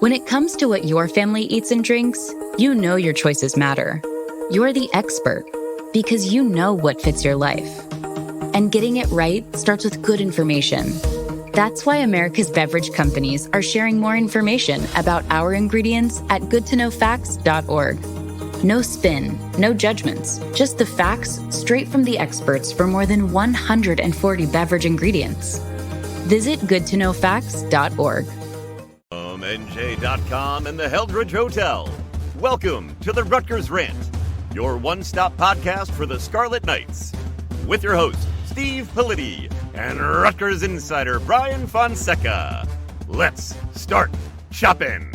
When it comes to what your family eats and drinks, you know your choices matter. You're the expert because you know what fits your life. And getting it right starts with good information. That's why America's beverage companies are sharing more information about our ingredients at goodtoknowfacts.org. No spin, no judgments, just the facts straight from the experts for more than 140 beverage ingredients. Visit goodtoknowfacts.org. From NJ.com and the Heldridge Hotel, welcome to the Rutgers Rant, your one-stop podcast for the Scarlet Knights, with your host, Steve Politi, and Rutgers insider Brian Fonseca. Let's start shopping.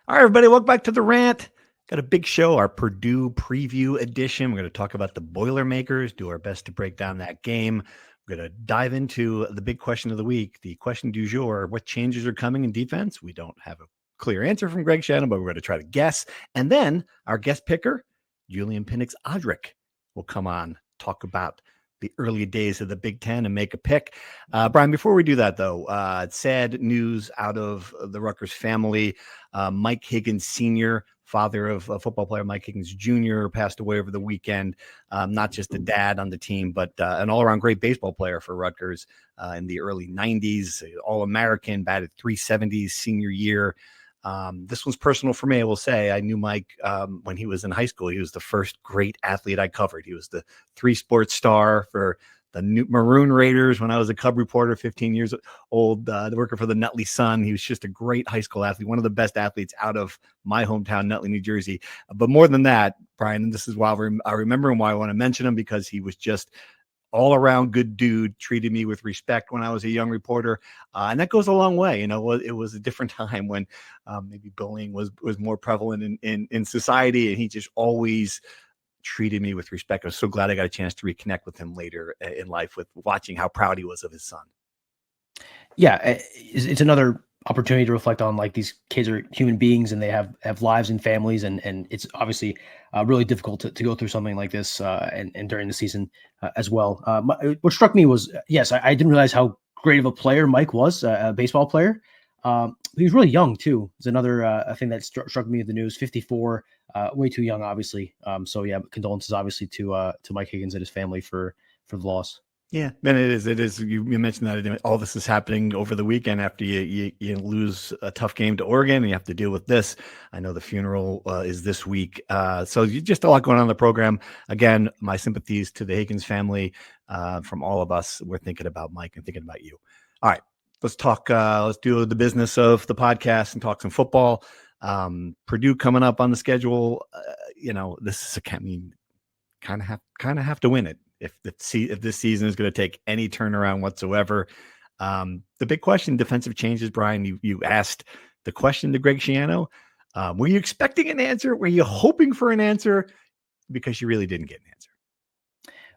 All right, everybody, welcome back to the Rant. Got a big show, our Purdue preview edition. We're going to talk about the Boilermakers, do our best to break down that game. We're going to dive into the big question of the week, the question du jour: what changes are coming in defense? We don't have a clear answer from Greg Shannon, but we're going to try to guess. And then our guest picker, Julian Pinnix-Odrick, will come on, talk about the early days of the Big Ten and make a pick. Brian, before we do that, though, sad news out of the Rutgers family. Mike Higgins Sr., father of a football player Mike Higgins Jr., passed away over the weekend. Not just a dad on the team, but an all-around great baseball player for Rutgers in the early 90s, All-American, batted .370 senior year. This one's personal for me, I will say. I knew Mike when he was in high school. He was the first great athlete I covered. He was the three-sport star for the Maroon Raiders when I was a Cub reporter, 15 years old, working for the Nutley Sun. He was just a great high school athlete, one of the best athletes out of my hometown, Nutley, New Jersey. But more than that, Brian, and this is why I remember him, why I want to mention him, because he was just all-around good dude, treated me with respect when I was a young reporter. And that goes a long way. You know, it was a different time when maybe bullying was more prevalent in society, and he just always treated me with respect. I was so glad I got a chance to reconnect with him later in life, with watching how proud he was of his son. Yeah, it's another opportunity to reflect on, like, these kids are human beings and they have lives and families, and it's obviously really difficult to go through something like this and during the season as well. What struck me was, yes, I didn't realize how great of a player Mike was, a baseball player. He was really young too. It's another thing that struck me with the news. 54, way too young, obviously. So yeah, condolences obviously to Mike Higgins and his family for the loss. Yeah, man, it is. You mentioned that all this is happening over the weekend after you lose a tough game to Oregon, and you have to deal with this. I know the funeral is this week. So just a lot going on in the program. Again, my sympathies to the Higgins family from all of us. We're thinking about Mike and thinking about you. All right, let's talk. Let's do the business of the podcast and talk some football. Purdue coming up on the schedule. This is kind of have to win it if this season is going to take any turnaround whatsoever. The big question, defensive changes, Brian, you asked the question to Greg Schiano. Were you expecting an answer? Were you hoping for an answer? Because you really didn't get an answer.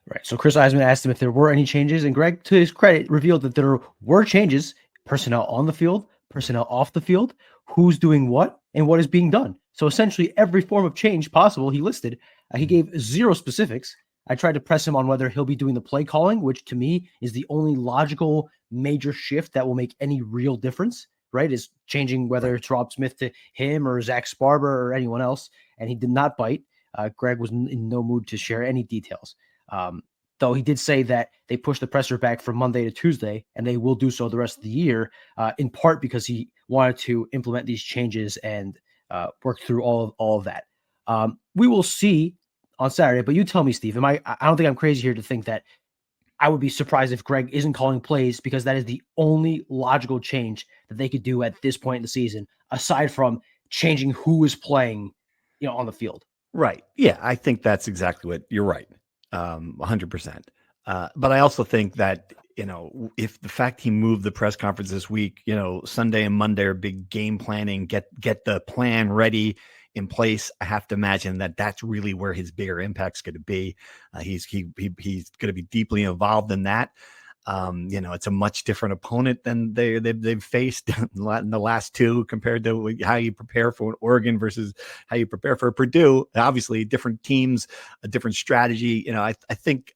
Right. So Chris Eisman asked him if there were any changes, and Greg, to his credit, revealed that there were changes: personnel on the field, personnel off the field, who's doing what, and what is being done. So essentially every form of change possible he listed. He gave zero specifics. I tried to press him on whether he'll be doing the play calling, which to me is the only logical major shift that will make any real difference, right? Is changing whether it's Rob Smith to him or Zach Sparber or anyone else. And he did not bite. Greg was in no mood to share any details. Though he did say that they pushed the presser back from Monday to Tuesday, and they will do so the rest of the year, in part because he wanted to implement these changes and work through all of that. We will see on Saturday, but you tell me, Steve, I don't think I'm crazy here to think that I would be surprised if Greg isn't calling plays, because that is the only logical change that they could do at this point in the season, aside from changing who is playing, on the field. Right. Yeah, I think that's exactly what you're right. 100%. But I also think that, if the fact he moved the press conference this week, Sunday and Monday are big game planning, get the plan ready in place. I have to imagine that that's really where his bigger impact's going to be. He's going to be deeply involved in that. It's a much different opponent than they've faced in the last two, compared to how you prepare for an Oregon versus how you prepare for Purdue. Obviously, different teams, a different strategy. I think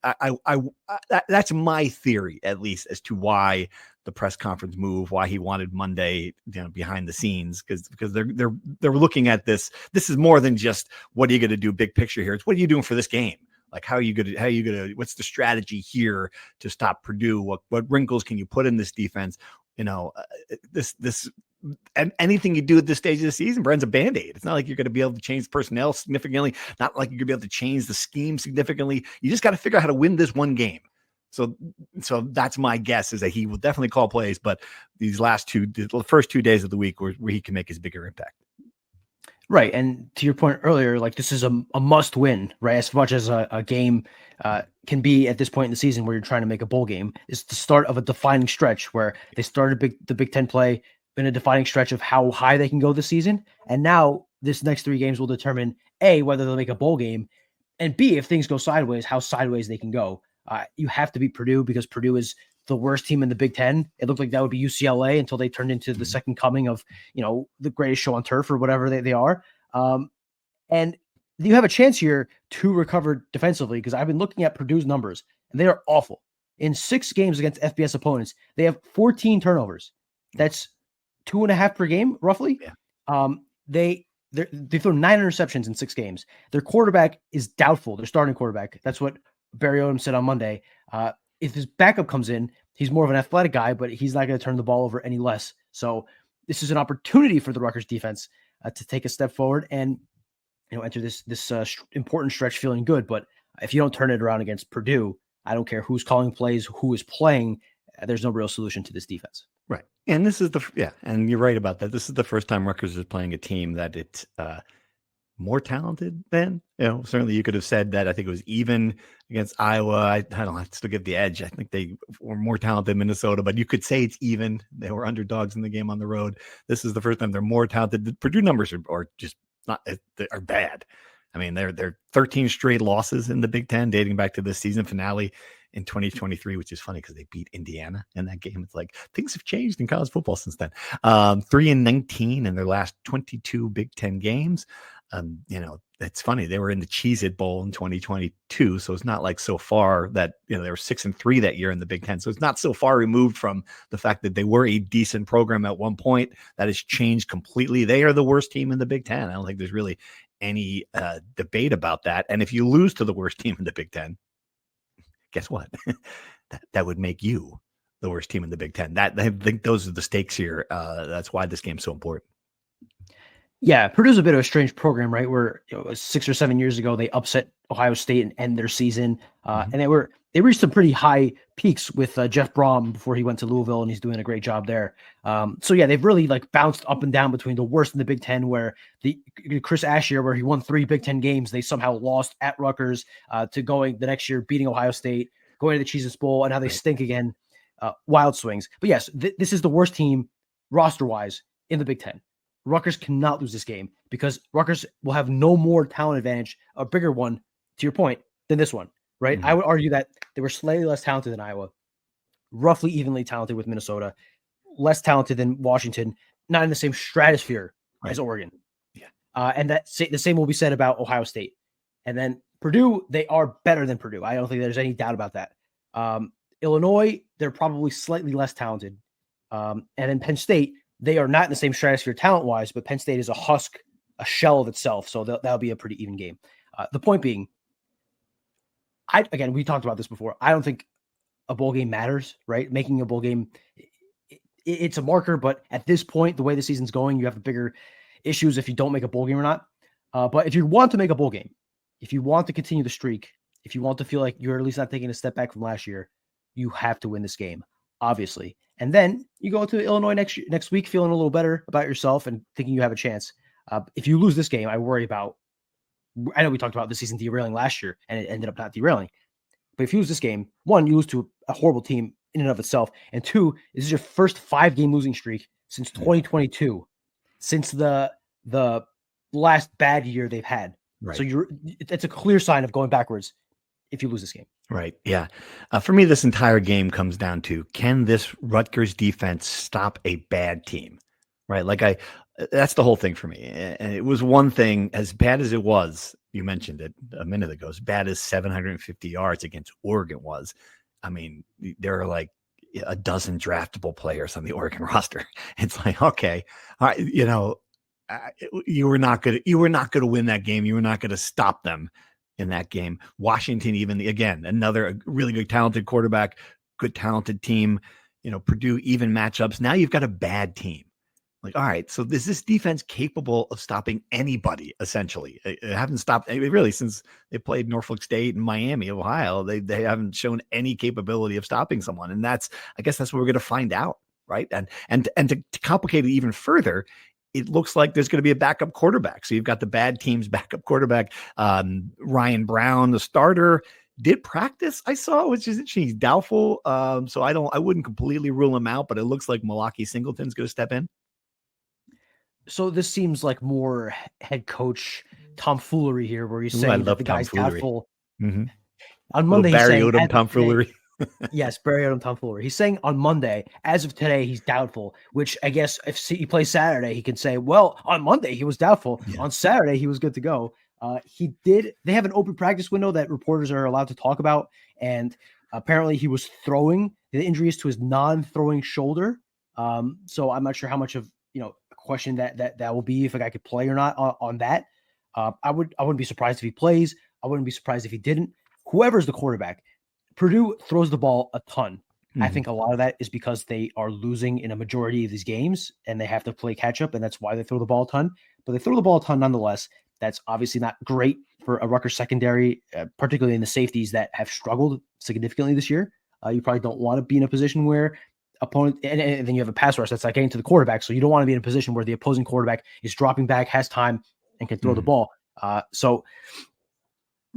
that's my theory, at least, as to why the press conference move, why he wanted Monday, behind the scenes, because they're looking at this. This is more than just what are you going to do big picture here. It's what are you doing for this game? Like, what's the strategy here to stop Purdue? What wrinkles can you put in this defense? And anything you do at this stage of the season, Brent's a Band-Aid. It's not like you're going to be able to change personnel significantly, not like you're going to be able to change the scheme significantly. You just got to figure out how to win this one game. So that's my guess, is that he will definitely call plays, but the first 2 days of the week where he can make his bigger impact. Right. And to your point earlier, like, this is a must win, right? As much as a game can be at this point in the season where you're trying to make a bowl game, it's the start of a defining stretch where they started the Big Ten play in a defining stretch of how high they can go this season. And now this next 3 games will determine A, whether they'll make a bowl game, and B, if things go sideways, how sideways they can go. You have to beat Purdue because Purdue is the worst team in the Big Ten. It looked like that would be UCLA until they turned into the second coming of, the greatest show on turf or whatever they are. And you have a chance here to recover defensively, because I've been looking at Purdue's numbers and they are awful. In 6 games against FBS opponents, they have 14 turnovers. That's 2.5 per game, roughly. Yeah. They throw 9 interceptions in 6 games. Their quarterback is doubtful. Their starting quarterback. That's what Barry Odom said on Monday. If his backup comes in, he's more of an athletic guy, but he's not going to turn the ball over any less. So this is an opportunity for the Rutgers defense to take a step forward and enter this important stretch feeling good. But if you don't turn it around against Purdue, I don't care who's calling plays, who is playing. There's no real solution to this defense. Right. And this is and you're right about that. This is the first time Rutgers is playing a team that it's more talented than, certainly you could have said that. I think it was even against Iowa. I don't know, I'd still give the edge. I think they were more talented than Minnesota, but you could say it's even. They were underdogs in the game on the road. This is the first time they're more talented. The Purdue numbers are just are bad. I mean, they're 13 straight losses in the Big Ten dating back to the season finale in 2023, which is funny because they beat Indiana in that game. It's like things have changed in college football since then. 3-19 in their last 22 Big Ten games. It's funny. They were in the Cheez-It Bowl in 2022. So it's not like so far that, they were 6-3 that year in the Big Ten. So it's not so far removed from the fact that they were a decent program at one point. That has changed completely. They are the worst team in the Big Ten. I don't think there's really any debate about that. And if you lose to the worst team in the Big Ten, guess what? that would make you the worst team in the Big Ten. I think those are the stakes here. That's why this game's so important. Yeah, Purdue's a bit of a strange program, right? Where 6 or 7 years ago they upset Ohio State and end their season, and they reached some pretty high peaks with Jeff Brom before he went to Louisville, and he's doing a great job there. So yeah, they've really bounced up and down between the worst in the Big Ten, where the Chris Ash year, where he won 3 Big Ten games, they somehow lost at Rutgers, to going the next year beating Ohio State, going to the Cheez-Its Bowl, and now they stink again. Wild swings, but yes, this is the worst team roster wise in the Big Ten. Rutgers cannot lose this game because Rutgers will have no more talent advantage, a bigger one, to your point, than this one, right? Mm-hmm. I would argue that they were slightly less talented than Iowa, roughly evenly talented with Minnesota, less talented than Washington, not in the same stratosphere as Oregon. Yeah. And the same will be said about Ohio State. And then Purdue, they are better than Purdue. I don't think there's any doubt about that. Illinois, they're probably slightly less talented. And then Penn State, they are not in the same stratosphere talent-wise, but Penn State is a husk, a shell of itself. So that'll be a pretty even game. The point being, we talked about this before. I don't think a bowl game matters, right? Making a bowl game, it's a marker, but at this point, the way the season's going, you have the bigger issues if you don't make a bowl game or not. But if you want to make a bowl game, if you want to continue the streak, if you want to feel like you're at least not taking a step back from last year, you have to win this game, obviously. And then you go to Illinois next week feeling a little better about yourself and thinking you have a chance. If you lose this game, I worry about – I know we talked about the season derailing last year, and it ended up not derailing. But if you lose this game, 1, you lose to a horrible team in and of itself. And 2, this is your first 5-game losing streak since 2022, since the last bad year they've had. Right. So it's a clear sign of going backwards if you lose this game. Right. Yeah. For me, this entire game comes down to, can this Rutgers defense stop a bad team? Right. That's the whole thing for me. And it was one thing, as bad as it was, you mentioned it a minute ago, as bad as 750 yards against Oregon was. I mean, there are a dozen draftable players on the Oregon roster. It's like, okay, all right, you were not going to win that game. You were not going to stop them in that game. Washington, again, another really good, talented quarterback, good, talented team. Purdue, even matchups. Now you've got a bad team. Like, all right, so is this defense capable of stopping anybody? Essentially, they haven't stopped really since they played Norfolk State and Miami, Ohio. They haven't shown any capability of stopping someone, and I guess that's what we're going to find out, right? And to complicate it even further, it looks like there's going to be a backup quarterback. So you've got the bad team's backup quarterback, Ryan Brown, the starter. Did practice, I saw, which is she's doubtful. So I wouldn't completely rule him out, but it looks like Malaki Singleton's going to step in. So this seems like more head coach tomfoolery here, where he's saying that the guy's doubtful. Mm-hmm. On Monday, Barry Odom tomfoolery. Yes, Barry Odom tomfoolery. He's saying on Monday, as of today, he's doubtful, which I guess if he plays Saturday, he can say, well, on Monday, he was doubtful. Yeah. On Saturday, he was good to go. They have an open practice window that reporters are allowed to talk about. And apparently he was throwing. The injury is to his non-throwing shoulder. So I'm not sure how much of, question that will be if a guy could play or not on that. I wouldn't be surprised if he plays. I wouldn't be surprised if he didn't. Whoever's the quarterback, Purdue throws the ball a ton. Mm-hmm. I think a lot of that is because they are losing in a majority of these games and they have to play catch up, and that's why they throw the ball a ton. But they throw the ball a ton nonetheless. That's obviously not great for a Rutgers secondary, particularly in the safeties that have struggled significantly this year. You probably don't want to be in a position where opponent, and then you have a pass rush that's like getting to the quarterback. So you don't want to be in a position where the opposing quarterback is dropping back, has time, and can throw the ball. So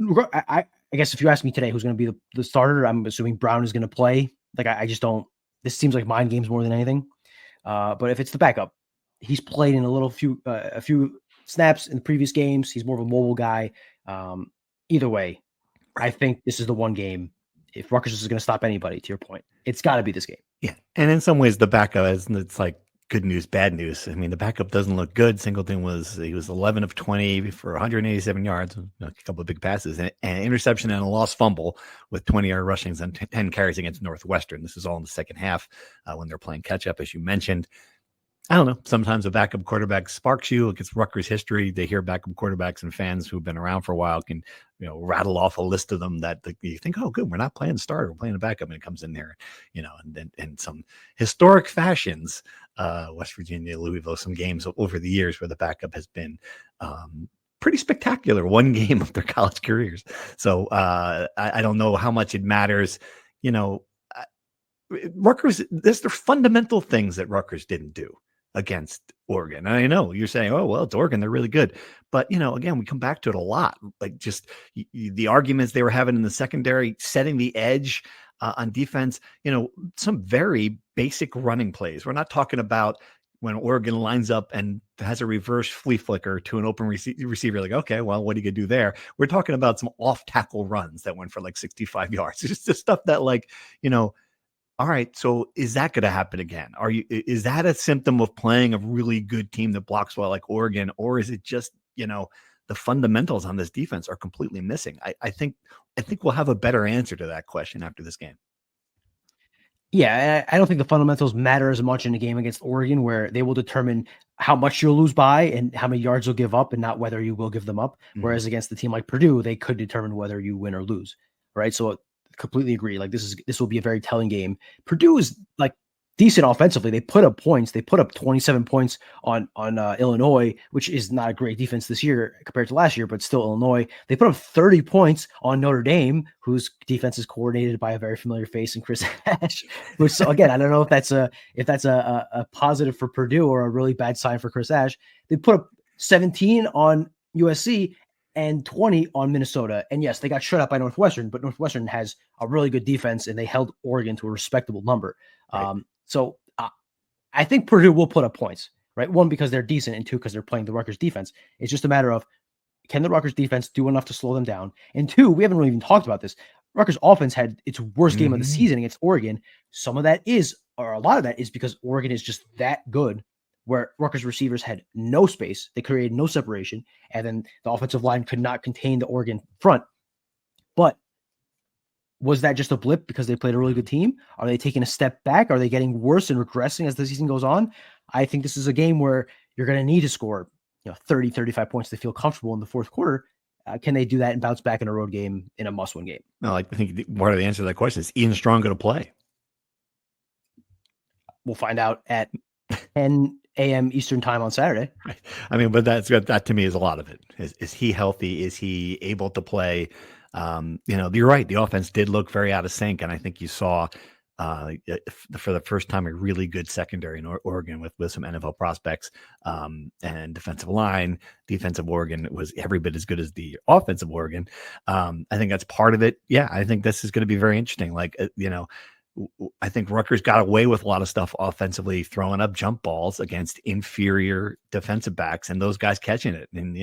I guess if you ask me today who's going to be the starter, I'm assuming Brown is going to play. Like I just don't. This seems like mind games more than anything. But if it's the backup, he's played in a few snaps in the previous games. He's more of a mobile guy. Either way, I think this is the one game. If Rutgers is going to stop anybody, to your point, it's got to be this game. Yeah, and in some ways, the backup it's like good news, bad news. I mean, the backup doesn't look good. Singleton was 11 of 20 for 187 yards, a couple of big passes, and an interception and a lost fumble with 20-yard rushings and 10 carries against Northwestern. This is all in the second half when they're playing catch up, as you mentioned. I don't know. Sometimes a backup quarterback sparks you. It gets Rutgers history. They hear backup quarterbacks, and fans who've been around for a while can, rattle off a list of them that you think, oh, good, we're not playing starter, we're playing a backup, and it comes in there, and in some historic fashions, West Virginia, Louisville, some games over the years where the backup has been pretty spectacular. One game of their college careers. So I don't know how much it matters. Rutgers, there's the fundamental things that Rutgers didn't do against Oregon. And I know you're saying, oh, well, it's Oregon, they're really good. But, again, we come back to it a lot. Like just the arguments they were having in the secondary, setting the edge on defense, some very basic running plays. We're not talking about when Oregon lines up and has a reverse flea flicker to an open receiver. Like, okay, well, what are you going to do there? We're talking about some off-tackle runs that went for like 65 yards. It's just the stuff that all right, so is that going to happen again? Is that a symptom of playing a really good team that blocks well like Oregon, or is it just, the fundamentals on this defense are completely missing? I think we'll have a better answer to that question after this game. Yeah, I don't think the fundamentals matter as much in a game against Oregon, where they will determine how much you'll lose by and how many yards you'll give up, and not whether you will give them up. Mm-hmm. Whereas against a team like Purdue, they could determine whether you win or lose, right? So completely agree. Like this will be a very telling game. Purdue is like decent offensively. They put up points. They put up 27 points on Illinois, which is not a great defense this year compared to last year, but still Illinois. They put up 30 points on Notre Dame, whose defense is coordinated by a very familiar face in Chris Ash. Which, so again, I don't know if that's a positive for Purdue or a really bad sign for Chris Ash. They put up 17 on USC and 20 on Minnesota. And yes, they got shut out by Northwestern, but Northwestern has a really good defense and they held Oregon to a respectable number. Right. So I think Purdue will put up points, right? One, because they're decent, and two, because they're playing the Rutgers defense. It's just a matter of, can the Rutgers defense do enough to slow them down? And two, we haven't really even talked about this. Rutgers offense had its worst game of the season against Oregon. Some of that is, or a lot of that is, because Oregon is just that good, where Rutgers receivers had no space. They created no separation. And then the offensive line could not contain the Oregon front. But Was that just a blip because they played a really good team? Are they taking a step back? Are they getting worse and regressing as the season goes on? I think this is a game where you're going to need to score 30, 35 points to feel comfortable in the fourth quarter. Can they do that and bounce back in a road game in a must-win game? No, I think part of the answer to that question is Ian Strong going to play? We'll find out at 10 a.m. Eastern time on Saturday. Right. I mean, but that to me is a lot of it. Is he healthy? Is he able to play? You're right. The offense did look very out of sync, and I think you saw for the first time a really good secondary in Oregon with some NFL prospects and defensive line. Defensive Oregon was every bit as good as the offensive Oregon. I think that's part of it. Yeah, I think this is going to be very interesting. I think Rutgers got away with a lot of stuff offensively, throwing up jump balls against inferior defensive backs and those guys catching it. And,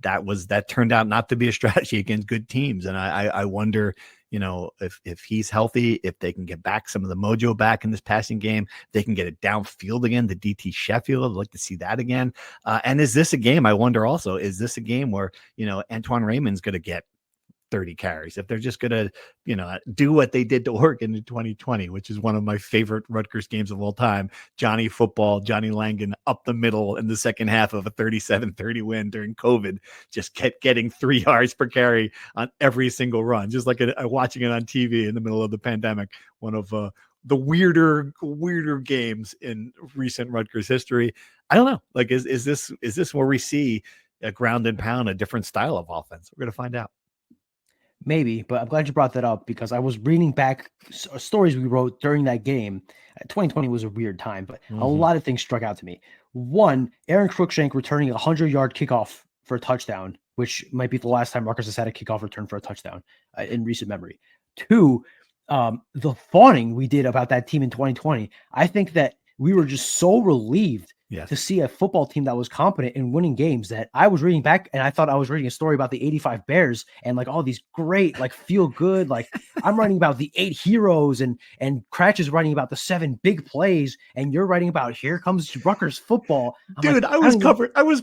that turned out not to be a strategy against good teams. And I wonder, if he's healthy, if they can get back some of the mojo back in this passing game, they can get it downfield again to DT Sheffield. I'd like to see that again. And is this a game? I wonder also, is this a game where, Antoine Raymond's going to get 30 carries, if they're just going to, do what they did to Oregon in 2020, which is one of my favorite Rutgers games of all time. Johnny Langan up the middle in the second half of a 37-30 win during COVID, just kept getting 3 yards per carry on every single run, just like watching it on TV in the middle of the pandemic. One of the weirder games in recent Rutgers history. I don't know. Is this where we see a ground and pound, a different style of offense? We're going to find out. Maybe, but I'm glad you brought that up because I was reading back stories we wrote during that game. 2020 was a weird time, but a lot of things struck out to me. One, Aaron Cruikshank returning a 100-yard kickoff for a touchdown, which might be the last time Rutgers has had a kickoff return for a touchdown in recent memory. Two, the fawning we did about that team in 2020. I think that we were just so relieved to see a football team that was competent in winning games that I was reading back and I thought I was reading a story about the 85 Bears and all these great, feel good. I'm writing about the 8 heroes and Cratch is writing about the 7 big plays. And you're writing about here comes Rutgers football. Dude, I was covering, I was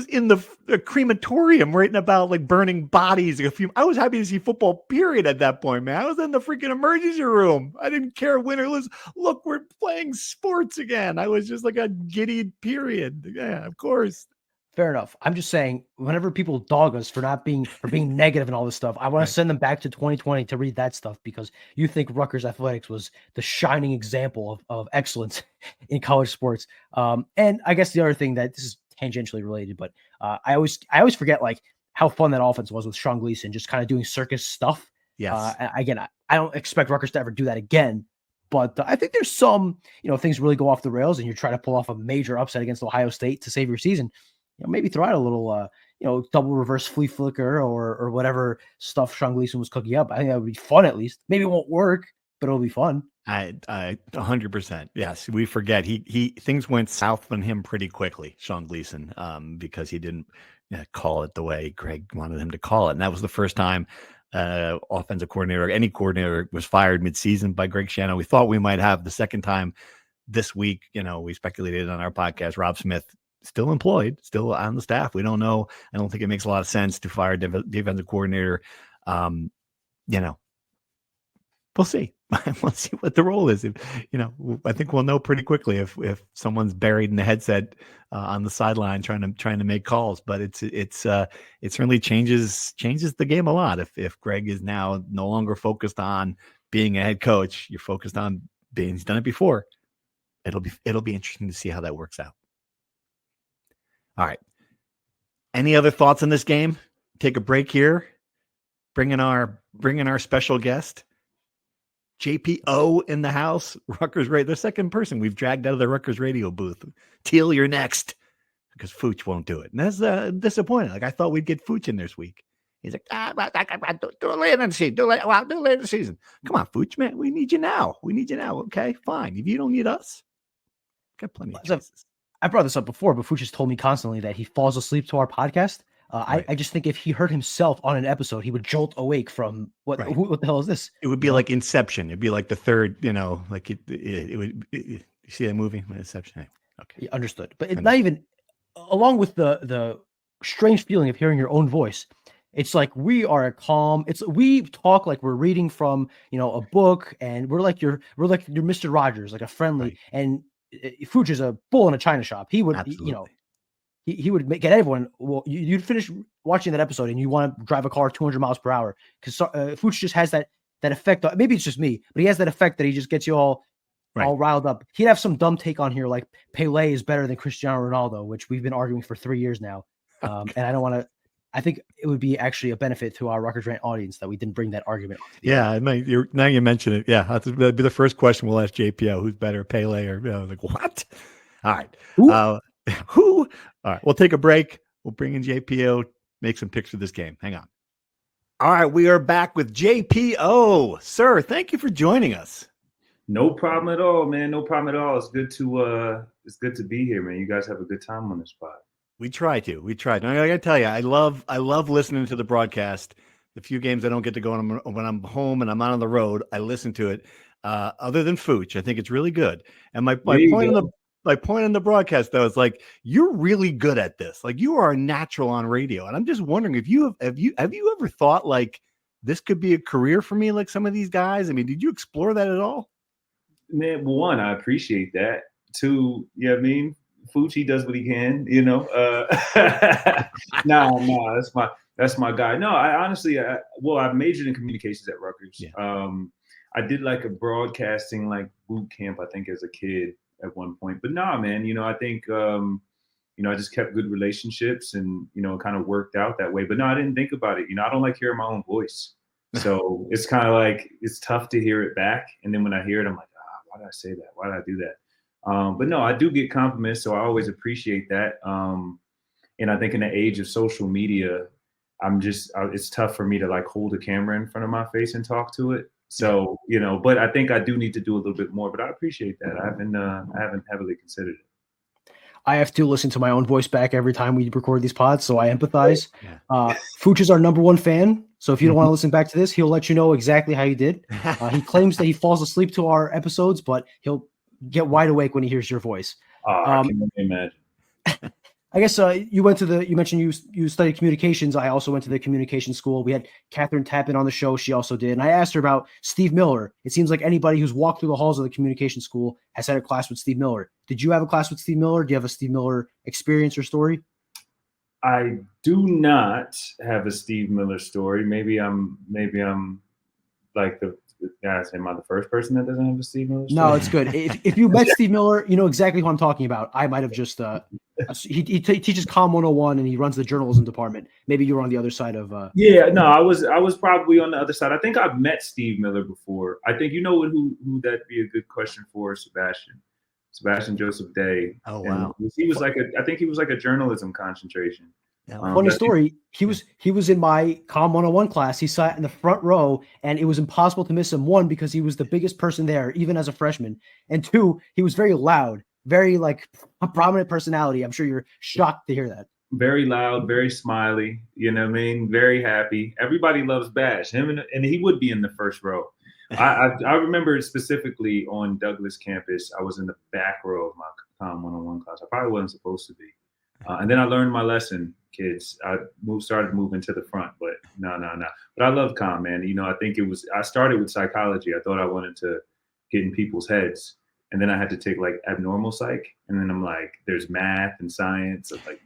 in the crematorium writing about burning bodies. I was happy to see football period at that point, man. I was in the freaking emergency room. I didn't care win or lose. Look, we're playing sports again. I was just a giddy period. Yeah, of course. Fair enough. I'm just saying, whenever people dog us for being negative and all this stuff, I want to send them back to 2020 to read that stuff because you think Rutgers athletics was the shining example of excellence in college sports. And I guess the other thing that this is tangentially related, but I always forget how fun that offense was with Sean Gleason, just kind of doing circus stuff. Yes. Again, I don't expect Rutgers to ever do that again. But I think there's some, things really go off the rails and you're trying to pull off a major upset against Ohio State to save your season. Maybe throw out a little, double reverse flea flicker or whatever stuff Sean Gleason was cooking up. I think that would be fun at least. Maybe it won't work, but it'll be fun. I 100%. Yes, we forget he things went south on him pretty quickly, Sean Gleason, because he didn't call it the way Greg wanted him to call it, and that was the first time offensive coordinator, any coordinator, was fired midseason by Greg Shannon. We thought we might have the second time this week. We speculated on our podcast. Rob Smith still employed, still on the staff. We don't know. I don't think it makes a lot of sense to fire defensive coordinator. We'll see. We'll see what the role is. I think we'll know pretty quickly if someone's buried in the headset on the sideline trying to make calls. But it certainly changes the game a lot. If Greg is now no longer focused on being a head coach, you're focused on being. He's done it before. It'll be interesting to see how that works out. All right. Any other thoughts on this game? Take a break here. Bring in our special guest. JPO in the house, Rutgers Radio, the second person we've dragged out of the Rutgers radio booth. Teal, you're next, because Fooch won't do it. And that's disappointing. I thought we'd get Fooch in this week. He's like, do it later in the season. Do it later in the season. Come on, Fooch, man. We need you now. Okay, fine. If you don't need us, got plenty of choices. I brought this up before, but Fooch has told me constantly that he falls asleep to our podcast. Right. I just think if he heard himself on an episode, he would jolt awake from what the hell is this? It would be like Inception. It'd be like the third, it would. You see that movie, Inception? Okay, understood. But it's not even along with the strange feeling of hearing your own voice. It's like we are we talk like we're reading from, a book, and we're like your Mr. Rogers, like a friendly. Right. And Fuch is a bull in a china shop. He would, Absolutely. he would get everyone. Well, you'd finish watching that episode and you want to drive a car 200 miles per hour because Fuch just has that effect. Maybe it's just me, but he has that effect that he just gets you all riled up. He'd have some dumb take on here like Pele is better than Cristiano Ronaldo, which we've been arguing for 3 years now. And I don't want to. I think it would be actually a benefit to our Rutgers Rant audience that we didn't bring that argument. Yeah, now you mention it. Yeah, that'd be the first question we'll ask JPO: who's better, Pele or like what? All right, who? All right, we'll take a break. We'll bring in JPO, make some picks of this game. Hang on. All right, we are back with JPO, sir. Thank you for joining us. No problem at all, man. No problem at all. It's good to be here, man. You guys have a good time on this spot. We try. And I gotta tell you, I love listening to the broadcast. The few games I don't get to go on when I'm home and I'm out on the road, I listen to it. Other than Fuch, I think it's really good. And my point on the broadcast though is like you're really good at this. Like you are a natural on radio, and I'm just wondering if have you ever thought like this could be a career for me, like some of these guys? I mean, did you explore that at all? Man, one, I appreciate that. Two, Fuch, he does what he can, No, that's my guy. No, I honestly, I majored in communications at Rutgers. Yeah. I did like a broadcasting like boot camp, I think, as a kid at one point. But nah, man, I think I just kept good relationships and kind of worked out that way. But no, I didn't think about it. I don't like hearing my own voice, so it's kind of like it's tough to hear it back. And then when I hear it, I'm like, why did I say that? Why did I do that? But no, I do get compliments, so I always appreciate that. And I think in the age of social media, it's tough for me to like hold a camera in front of my face and talk to it. So, but I think I do need to do a little bit more, but I appreciate that. I haven't heavily considered it. I have to listen to my own voice back every time we record these pods, so I empathize. Fuch is our number one fan, so if you don't want to listen back to this, he'll let you know exactly how you did. He claims that he falls asleep to our episodes, but he'll get wide awake when he hears your voice. I can only imagine. I guess you mentioned you studied communications. I also went to the communication school. We had Catherine Tappan on the show. She also did. And I asked her about Steve Miller. It seems like anybody who's walked through the halls of the communication school has had a class with Steve Miller. Did you have a class with Steve Miller? Do you have a Steve Miller experience or story? I do not have a Steve Miller story. Maybe I'm like the guys. Am I the first person that doesn't have a Steve Miller story? No, it's good. If you met Steve Miller, you know exactly who I'm talking about. I might have just he teaches Comm 101 and he runs the journalism department. Maybe you were on the other side of Yeah, no, I was probably on the other side. I think I've met Steve Miller before. I think who that'd be a good question for Sebastian Joseph Day. Oh wow. And he was I think he was like a journalism concentration. Funny story. He was in my Comm 101 class. He sat in the front row, and it was impossible to miss him. One, because he was the biggest person there, even as a freshman, and two, he was very loud, very like a prominent personality. I'm sure you're shocked to hear that. Very loud, very smiley. You know what I mean? Very happy. Everybody loves Bash. Him and he would be in the first row. I remember specifically on Douglas campus. I was in the back row of my Comm 101 class. I probably wasn't supposed to be. And then I learned my lesson, kids. I started moving to the front, but no. But I love Comm, man. I think I started with psychology. I thought I wanted to get in people's heads. And then I had to take like abnormal psych. And then I'm like, there's math and science. I'm like,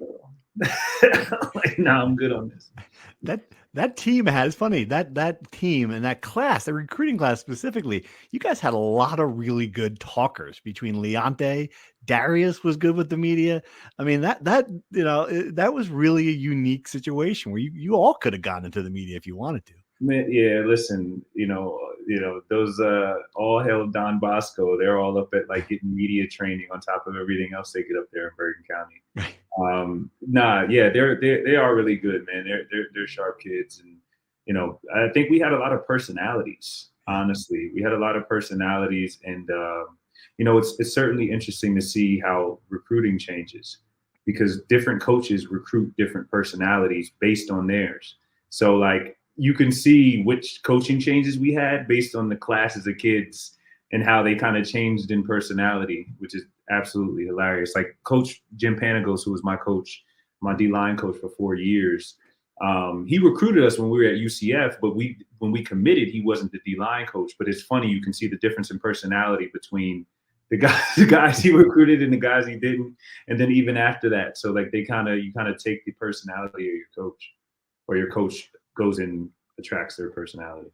no, I'm good on this. That team it's funny, that team and that class, the recruiting class specifically, you guys had a lot of really good talkers between Leonte. Darius was good with the media. I mean, that was really a unique situation where you all could have gone into the media if you wanted to. Man, yeah, listen, those all hail Don Bosco. They're all up at like getting media training on top of everything else they get up there in Bergen County. They are really good, man. They're sharp kids, and I think we had a lot of personalities. Honestly, we had a lot of personalities, and it's certainly interesting to see how recruiting changes because different coaches recruit different personalities based on theirs. So like you can see which coaching changes we had based on the classes of kids and how they kind of changed in personality, which is absolutely hilarious. Like Coach Jim Panagos, who was my coach, my D-line coach for 4 years, He recruited us when we were at UCF, but when we committed, he wasn't the D-line coach. But it's funny, you can see the difference in personality between the guys he recruited and the guys he didn't, and then even after that. So like you kind of take the personality of your coach, or your coach goes and attracts their personality.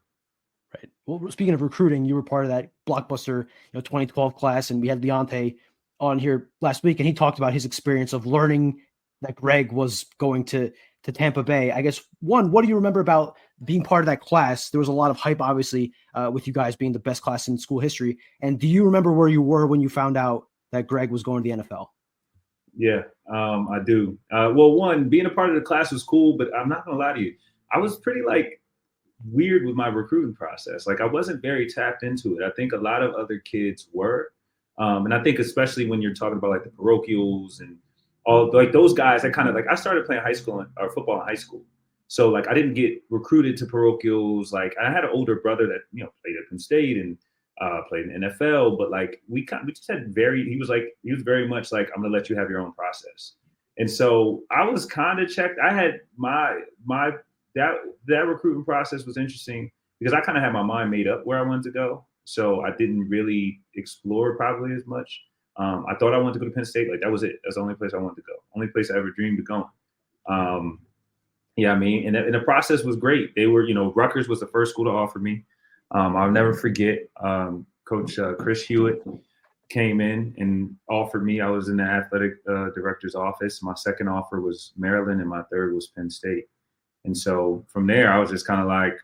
Right. Well, speaking of recruiting, you were part of that blockbuster, 2012 class, and we had Deontay on here last week, and he talked about his experience of learning that Greg was going to Tampa Bay. I guess, one, what do you remember about being part of that class? There was a lot of hype, obviously, with you guys being the best class in school history. And do you remember where you were when you found out that Greg was going to the NFL? Yeah, I do. Well, one, being a part of the class was cool, but I'm not going to lie to you. I was pretty weird with my recruiting process. Like I wasn't very tapped into it. I think a lot of other kids were. And I think especially when you're talking about like the parochials and all like those guys, I started playing football in high school. So like I didn't get recruited to parochials. Like I had an older brother that, played at Penn State and played in the NFL, but like we just had he was very much like, I'm gonna let you have your own process. And so I was kind of checked. I had that recruiting process was interesting because I kind of had my mind made up where I wanted to go. So I didn't really explore probably as much. I thought I wanted to go to Penn State. Like that was it. That's the only place I wanted to go. Only place I ever dreamed of going. Yeah, I mean, and the process was great. They were, Rutgers was the first school to offer me. I'll never forget. Coach Chris Hewitt came in and offered me. I was in the athletic director's office. My second offer was Maryland, and my third was Penn State. And so from there, I was just kind of like,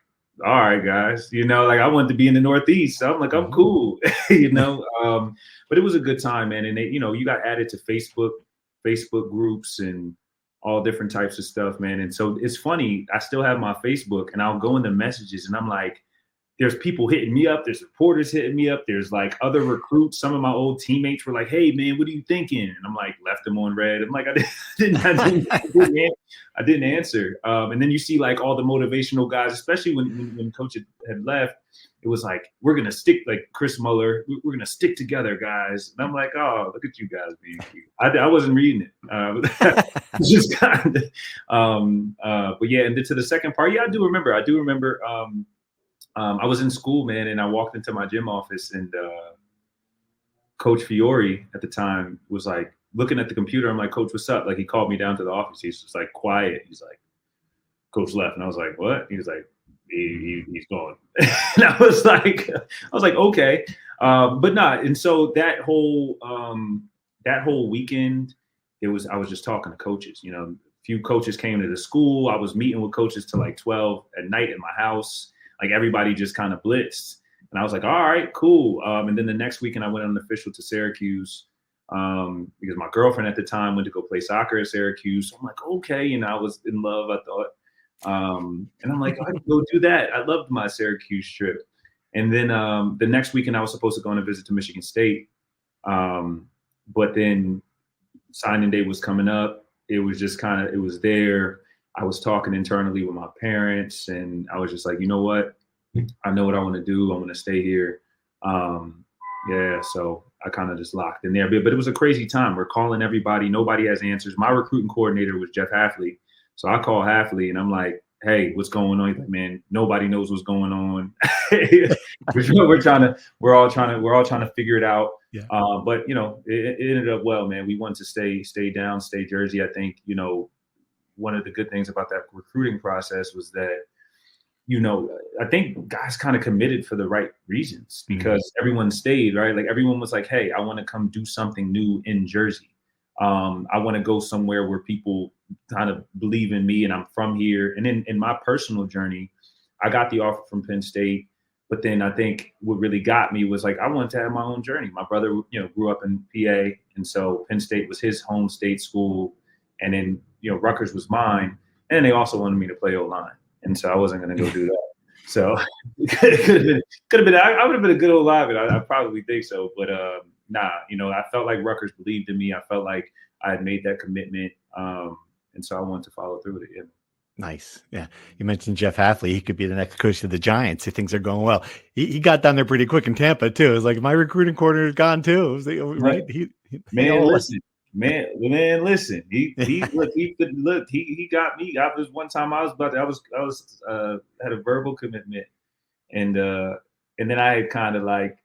all right, guys, I wanted to be in the Northeast. So I'm like, I'm cool, but it was a good time, man. And they, you got added to Facebook groups and all different types of stuff, man. And so it's funny. I still have my Facebook and I'll go in the messages and I'm like, there's people hitting me up. There's reporters hitting me up. There's like other recruits. Some of my old teammates were like, hey man, what are you thinking? And I'm like, left them on red. I'm like, I didn't answer. And then you see like all the motivational guys, especially when coach had left, it was like, we're going to stick, like Chris Muller, we're going to stick together, guys. And I'm like, oh, look at you guys being cute. I wasn't reading it. It's just kind of, but yeah. And then to the second part, yeah, I do remember. I was in school, man, and I walked into my gym office and Coach Fiore at the time was like looking at the computer. I'm like, Coach, what's up? Like he called me down to the office. He's just like quiet. He's like, Coach left. And I was like, what? He was like, he's gone. And I was like, okay. But not. And so that whole weekend, I was just talking to coaches, a few coaches came to the school. I was meeting with coaches till like 12 at night at my house. Like everybody just kind of blitzed. And I was like, all right, cool. And then the next weekend I went on an official to Syracuse because my girlfriend at the time went to go play soccer at Syracuse. So I'm like, okay. And I was in love, I thought. And I'm like, I can go do that. I loved my Syracuse trip. And then the next weekend I was supposed to go on a visit to Michigan State. But then signing day was coming up. It was just it was there. I was talking internally with my parents and I was just like, you know what? I know what I want to do. I want to stay here. So I kind of just locked in there. But it was a crazy time. We're calling everybody. Nobody has answers. My recruiting coordinator was Jeff Hafley. So I call Hafley and I'm like, hey, what's going on? He's like, man, nobody knows what's going on. we're all trying to figure it out. Yeah. But it ended up well, man. We wanted to stay down, stay Jersey. I think, one of the good things about that recruiting process was that, I think guys kind of committed for the right reasons because everyone stayed, right? Like everyone was like, hey, I want to come do something new in Jersey. I want to go somewhere where people kind of believe in me and I'm from here. And then in my personal journey, I got the offer from Penn State. But then I think what really got me was like, I wanted to have my own journey. My brother, grew up in PA. And so Penn State was his home state school. And then, Rutgers was mine. And they also wanted me to play O-line. And so I wasn't going to go do that. So it could have been, I would have been a good old lineman. I probably think so. But I felt like Rutgers believed in me. I felt like I had made that commitment. And so I wanted to follow through with it. Yeah. Nice. Yeah. You mentioned Jeff Hafley. He could be the next coach of the Giants if things are going well. He got down there pretty quick in Tampa too. It was like my recruiting coordinator is gone too. It was like, right. Man, listen, Man, listen. He got me. I was one time I was had a verbal commitment, and then I had kind of like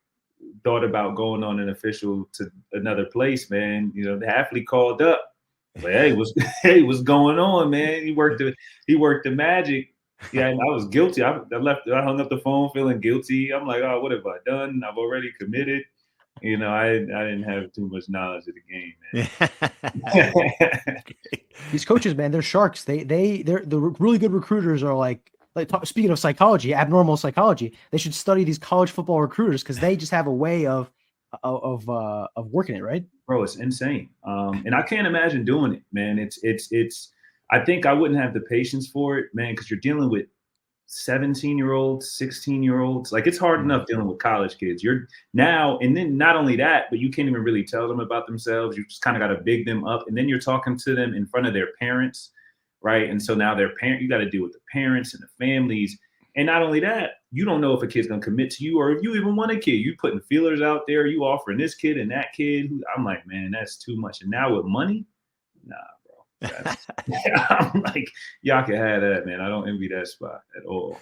thought about going on an official to another place, man. You know, the athlete called up. Like, what's going on, man? He worked the magic. Yeah, and I was guilty. I hung up the phone feeling guilty. I'm like, oh, what have I done? I've already committed. You know, I didn't have too much knowledge of the game, man. These coaches, man, they're sharks. They're the really good recruiters are like speaking of psychology, abnormal psychology. They should study these college football recruiters because they just have a way of working it, right? Bro, it's insane. And I can't imagine doing it, man. It's I think I wouldn't have the patience for it, man, because you're dealing with 17-year-olds, 16-year-olds. Like, it's hard enough dealing with college kids. You're now, and then not only that, but you can't even really tell them about themselves. You just kind of got to big them up. And then you're talking to them in front of their parents, right? And so now you got to deal with the parents and the families. And not only that, you don't know if a kid's going to commit to you or if you even want a kid. You putting feelers out there, you offering this kid and that kid. I'm like, man, that's too much. And now with money, nah, bro. I'm like, y'all can have that, man. I don't envy that spot at all.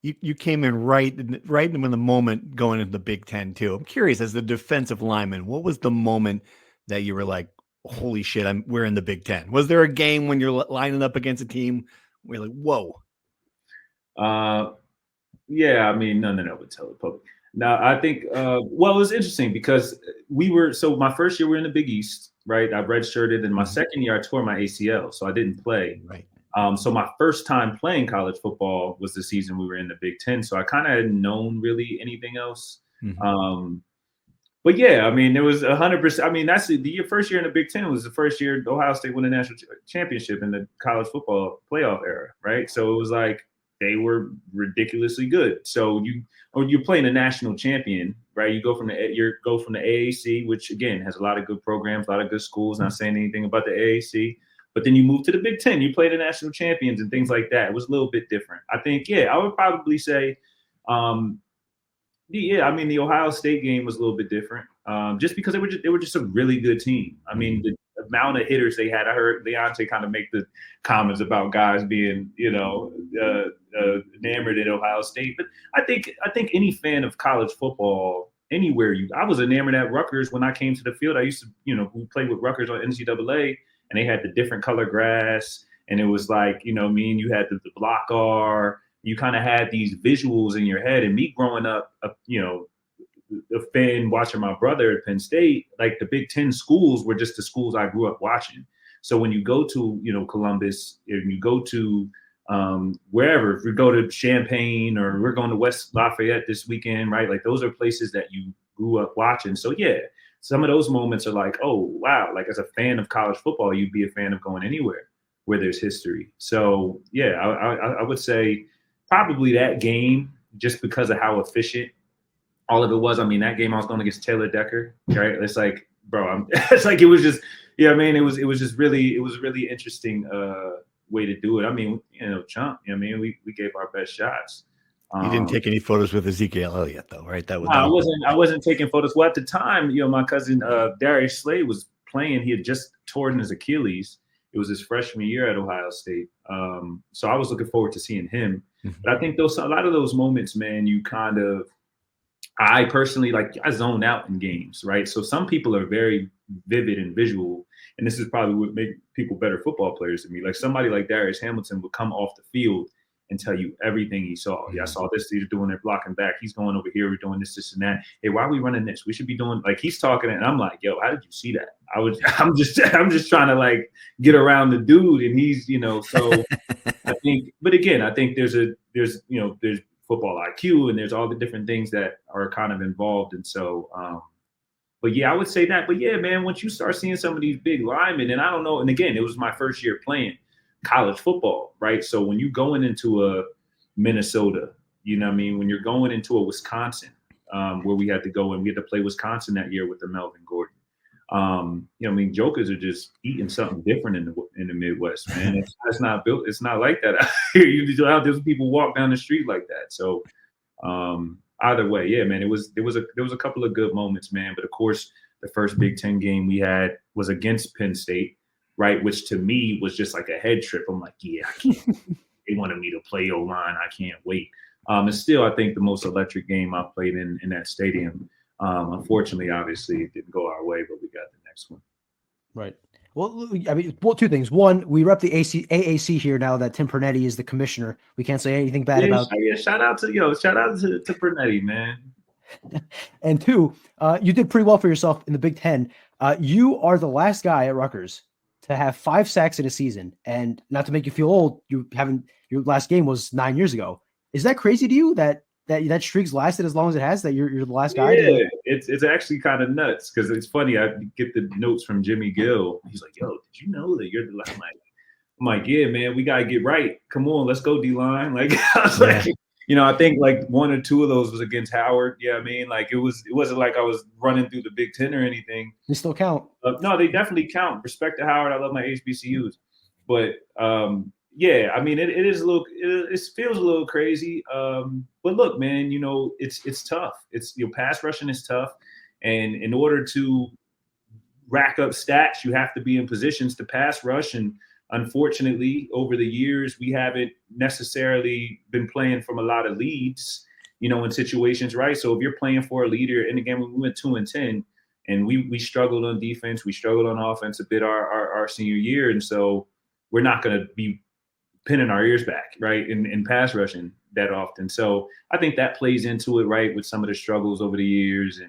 You came in right in the moment going into the Big Ten too. I'm curious, as the defensive lineman, what was the moment that you were like, holy shit, we're in the Big Ten? Was there a game when you're lining up against a team where you're like, whoa? Yeah, I mean, none of that would tell the public. Now, I think, well, it was interesting because so my first year we were in the Big East, right? I redshirted, and my second year I tore my ACL, so I didn't play. Right. So my first time playing college football was the season we were in the Big Ten, so I kind of hadn't known really anything else. Mm-hmm. But yeah, I mean, there was 100%. I mean, that's first year in the Big Ten was the first year Ohio State won the national championship in the college football playoff era, right? So it was like they were ridiculously good. So you're playing a national champion, right? You go from the AAC, which again has a lot of good programs, a lot of good schools. Not saying anything about the AAC, but then you move to the Big Ten. You play the national champions and things like that. It was a little bit different. I think, yeah, I would probably say, yeah, I mean, the Ohio State game was a little bit different, just because they were just a really good team. I mean, the amount of hitters they had. I heard Leonte kind of make the comments about guys being, enamored at Ohio State. But I think any fan of college football anywhere, I was enamored at Rutgers when I came to the field. I used to, we played with Rutgers on NCAA, and they had the different color grass, and it was like, me and you had the block R. You kind of had these visuals in your head. And me growing up, a fan watching my brother at Penn State, like the Big Ten schools were just the schools I grew up watching. So when you go to, Columbus, and you go to wherever, if we go to Champaign or we're going to West Lafayette this weekend, right? Like those are places that you grew up watching. So yeah, some of those moments are like, oh, wow. Like as a fan of college football, you'd be a fan of going anywhere where there's history. So yeah, I would say, probably that game, just because of how efficient all of it was. I mean, that game I was going against Taylor Decker, right? It's like, bro, it's like it was just, yeah. I mean, it was really interesting way to do it. I mean, chump. I mean, we gave our best shots. You didn't take any photos with Ezekiel Elliott, though, right? I wasn't taking photos. Well, at the time, my cousin Darius Slade was playing. He had just torn his Achilles. It was his freshman year at Ohio State. So I was looking forward to seeing him. But I think a lot of those moments, man, I personally, I zone out in games, right? So some people are very vivid and visual, and this is probably what make people better football players than me. Like somebody like Darius Hamilton would come off the field and tell you everything he saw. Yeah, I saw this. He's doing it, blocking back. He's going over here. We're doing this, and that. Hey, why are we running this? We should be doing, like, he's talking, and I'm like, yo, how did you see that? I'm just trying to get around the dude, and he's, so I think, but again, I think there's football IQ, and there's all the different things that are kind of involved, and so, but yeah, I would say that. But yeah, man, once you start seeing some of these big linemen, and I don't know, and again, it was my first year playing college football, right? So when you going into a Minnesota, when you're going into a Wisconsin, where we had to go, and we had to play Wisconsin that year with the Melvin Gordon. Jokers are just eating something different in the Midwest, man. It's not built. It's not like that out here. There's people walk down the street like that. So either way, yeah, man, there was a couple of good moments, man. But of course, The first Big Ten game we had was against Penn State, right? Which to me was just like a head trip. I'm like, yeah, I can't. They wanted me to play O-line. I can't wait. It's still, I think, the most electric game I've played in that stadium. Unfortunately, obviously, it didn't go our way, but we got the next one. Right. Well, I mean, two things. One, we rep the AAC here now that Tim Pernetti is the commissioner. We can't say anything bad about. Yeah, shout out to Pernetti, man. And two, you did pretty well for yourself in the Big Ten. You are the last guy at Rutgers to have 5 sacks in a season, and not to make you feel old, your last game was 9 years ago. Is that crazy to you that streak's lasted as long as it has? That you're the last guy? Yeah, it's actually kind of nuts because it's funny. I get the notes from Jimmy Gill. He's like, "Yo, did you know that you're the last?" I'm like, "Yeah, man, we gotta get right. Come on, let's go D-line." Like, I was like, I think like 1 or 2 of those was against Howard. Yeah, I mean, like it wasn't like I was running through the Big Ten or anything. They still count. No, they definitely count. Respect to Howard. I love my HBCUs, but yeah, I mean, it is a little. It feels a little crazy. But look, man, it's tough. It's pass rushing is tough, and in order to rack up stats, you have to be in positions to pass rush. And unfortunately, over the years, we haven't necessarily been playing from a lot of leads, in situations, right? So if you're playing for a leader, and again, we went 2-10, and we struggled on defense, we struggled on offense a bit our senior year, and so we're not going to be pinning our ears back, right, in pass rushing that often. So I think that plays into it, right, with some of the struggles over the years.